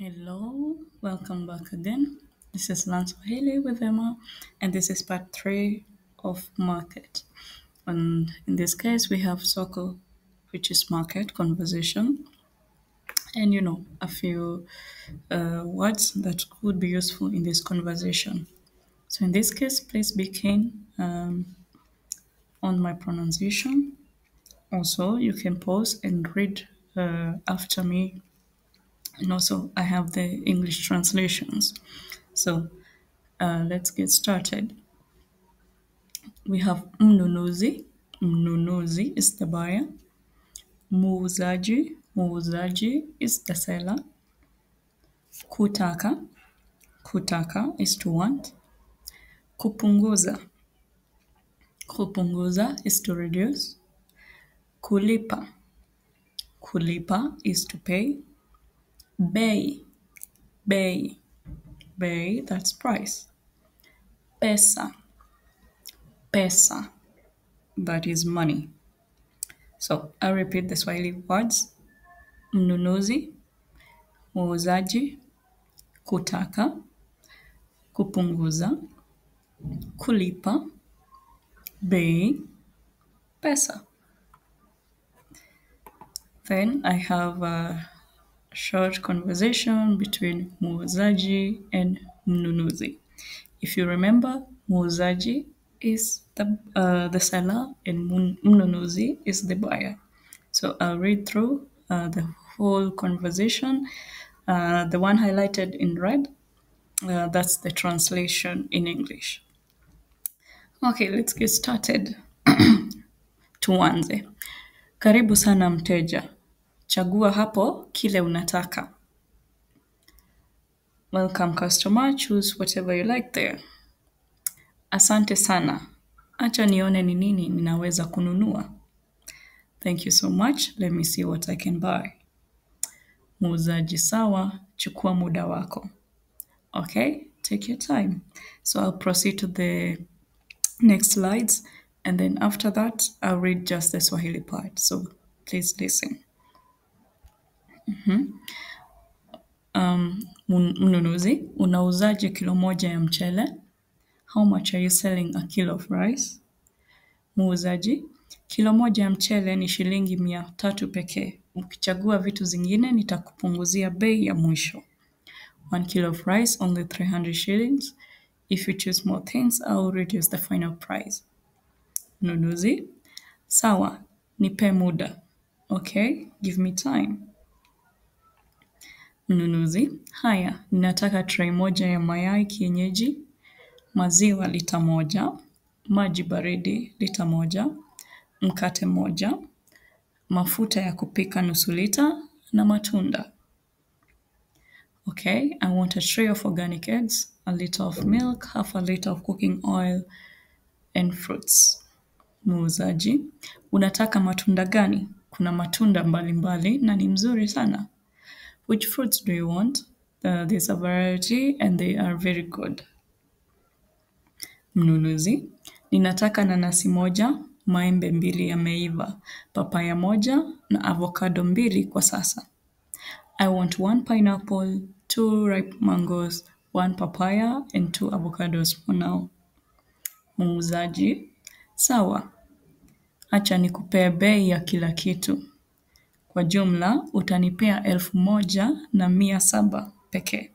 Hello, welcome back again. This is Lance Swahili with Emma, and this is part 3 of market. And in this case, we have soko, which is market conversation, and a few words that could be useful in this conversation. So, in this case, please be keen on my pronunciation. Also, you can pause and read after me. And also, I have the English translations. So, let's get started. We have mnunuzi. Mnunuzi is the buyer. Muuzaji. Muuzaji is the seller. Kutaka. Kutaka is to want. Kupunguza. Kupunguza is to reduce. Kulipa. Kulipa is to pay. Bei. Bei. Bei, that's price. Pesa. Pesa, that is money. So I'll repeat the Swahili words. Mnunuzi, muuzaji, kutaka, kupunguza, kulipa, bei, pesa. Then I have a short conversation between muuzaji and mnunuzi. If you remember, muuzaji is the seller and mnunuzi is the buyer. So I'll read through the whole conversation. The one highlighted in red, that's the translation in English. Okay, let's get started. Tuanze. Karibu sana mteja. Chagua hapo kile unataka. Welcome customer, choose whatever you like there. Asante sana. Acha nione ni nini ninaweza kununua. Thank you so much. Let me see what I can buy. Muuzaji sawa, chukua muda wako. Okay, take your time. So I'll proceed to the next slides, and then after that, I'll read just the Swahili part. So please listen. Mnunuzi, unauzaje kilo moja ya mchele? How much are you selling a kilo of rice? Muuzaji, kilo moja ya mchele ni shilingi 300 pekee. Ukichagua vitu zingine nitakupunguzia bei ya mwisho. 1 kilo of rice, only 300 shillings. If you choose more things, I'll reduce the final price. Mnunuzi, sawa, nipe muda. Okay, give me time. Mnunuzi, haya, ninataka tray moja ya mayai kienyeji, maziwa lita moja, maji baridi lita moja, mkate moja, mafuta ya kupika nusu lita na matunda. Okay, I want a tray of organic eggs, a liter of milk, half a liter of cooking oil, and fruits. Muuzaji, unataka matunda gani? Kuna matunda mbalimbali na ni mzuri sana. Which fruits do you want? There's a variety and they are very good. Mnunuzi, ninataka nanasi moja, maembe 2 yameiva, papaya moja na avocado 2 kwa sasa. I want 1 pineapple, 2 ripe mangoes, 1 papaya and 2 avocados for now. Muuzaji, sawa. Acha nikupee bei ya kila kitu. Kwa jumla, utanipea 1,700 pekee.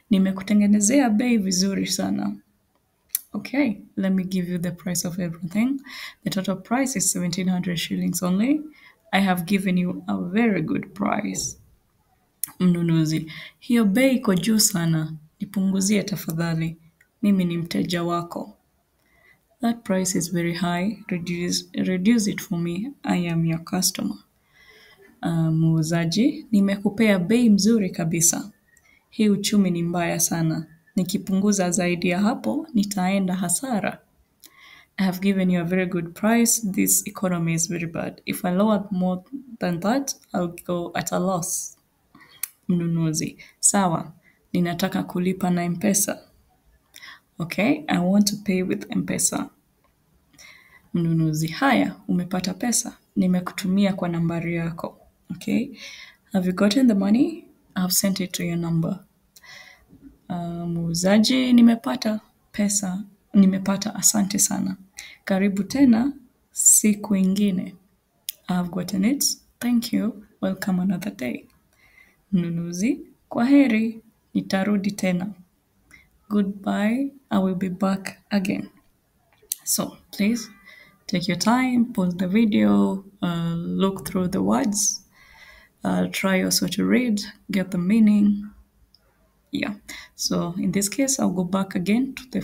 Nimekutengenezea bei vizuri sana. Okay, let me give you the price of everything. The total price is 1,700 shillings only. I have given you a very good price. Mnunuzi, hiyo bei iko juu sana. Nipunguzie tafadhali. Mimi ni mteja wako. That price is very high. Reduce it for me. I am your customer. Muuzaji, nimekupea bei mzuri kabisa. Hii uchumi ni mbaya sana. Nikipunguza zaidi ya hapo, nitaenda hasara. I have given you a very good price. This economy is very bad. If I lower more than that, I'll go at a loss. Mnunuzi, sawa. Ninataka kulipa na M-Pesa. Okay, I want to pay with M-Pesa. Mnunuzi, haya, umepata pesa. Nimekutumia kwa nambari yako. Okay, have you gotten the money? I've sent it to your number. Muuzaji, nimepata pesa, nimepata, asante sana. Karibu tena siku ingine. I've gotten it. Thank you. Welcome another day. Mnunuzi, kwaheri, nitarudi tena. Goodbye, I will be back again. So please take your time, pause the video, look through the words, try also to read, get the meaning. Yeah. So in this case, I'll go back again to the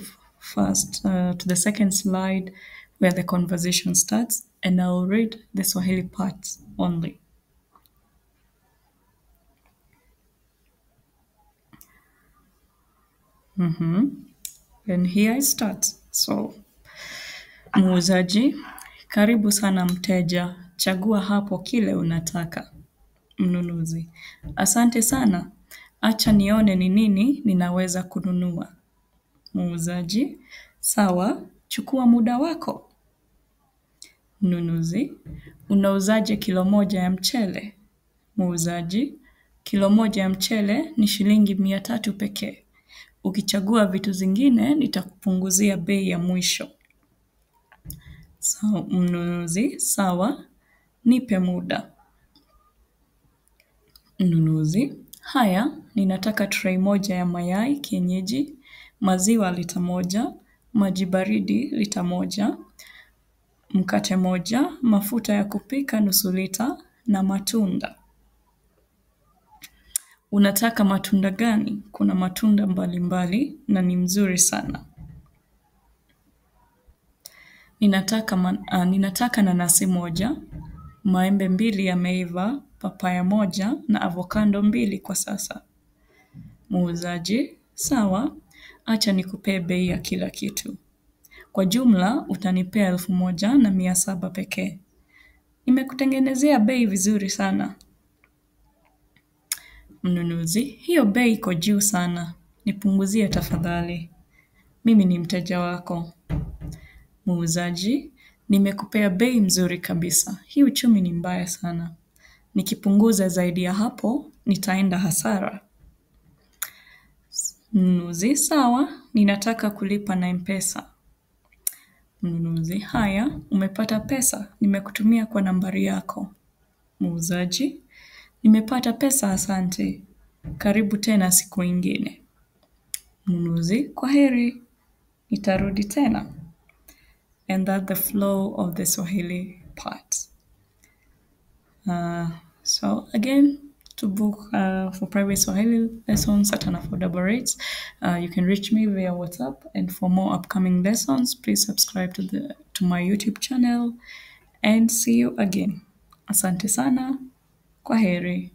to the second slide where the conversation starts, and I'll read the Swahili parts only. And here I start. So, muuzaji, karibu sana mteja, chagua hapo kile unataka. Mnunuzi, asante sana, acha nione ni nini ninaweza kununua. Muuzaji, sawa, chukua muda wako. Mnunuzi, unauzaje kilo moja ya mchele? Muuzaji, kilo moja ya mchele ni shilingi 300 pekee. Ukichagua vitu zingine nitakupunguzia bei ya mwisho. Mnunuzi, sawa, nipe muda. Mnunuzi, haya, ninataka tray moja ya mayai kienyeji, maziwa lita moja, maji baridi lita moja, mkate moja, mafuta ya kupika nusu lita na matunda. Unataka matunda gani? Kuna matunda mbalimbali na ni mzuri sana. Ninataka nanasi moja, maembe 2 yameiva, papaya moja na avocado 2 kwa sasa. Muuzaji, sawa, acha nikupee bei ya kila kitu. Kwa jumla utanipea 1700 pekee. Nimekutengenezea bei vizuri sana. Mnunuzi, hiyo bei iko juu sana. Nipunguzie tafadhali. Mimi ni mteja wako. Muuzaji, nimekupea bei mzuri kabisa. Hii uchumi ni mbaya sana. Nikipunguza zaidi ya hapo, nitaenda hasara. Mnunuzi, sawa, ninataka kulipa na M-Pesa. Mnunuzi, haya, umepata pesa, nimekutumia kwa nambari yako. Muuzaji, nimepata pesa, asante. Karibu tena siku ingine. Mnunuzi, kwaheri, nitarudi tena. And that's the flow of the Swahili part. So again, to book for private Swahili lessons at an affordable rates, you can reach me via WhatsApp. And for more upcoming lessons, please subscribe to my YouTube channel. And see you again. Asante sana. Kwaheri.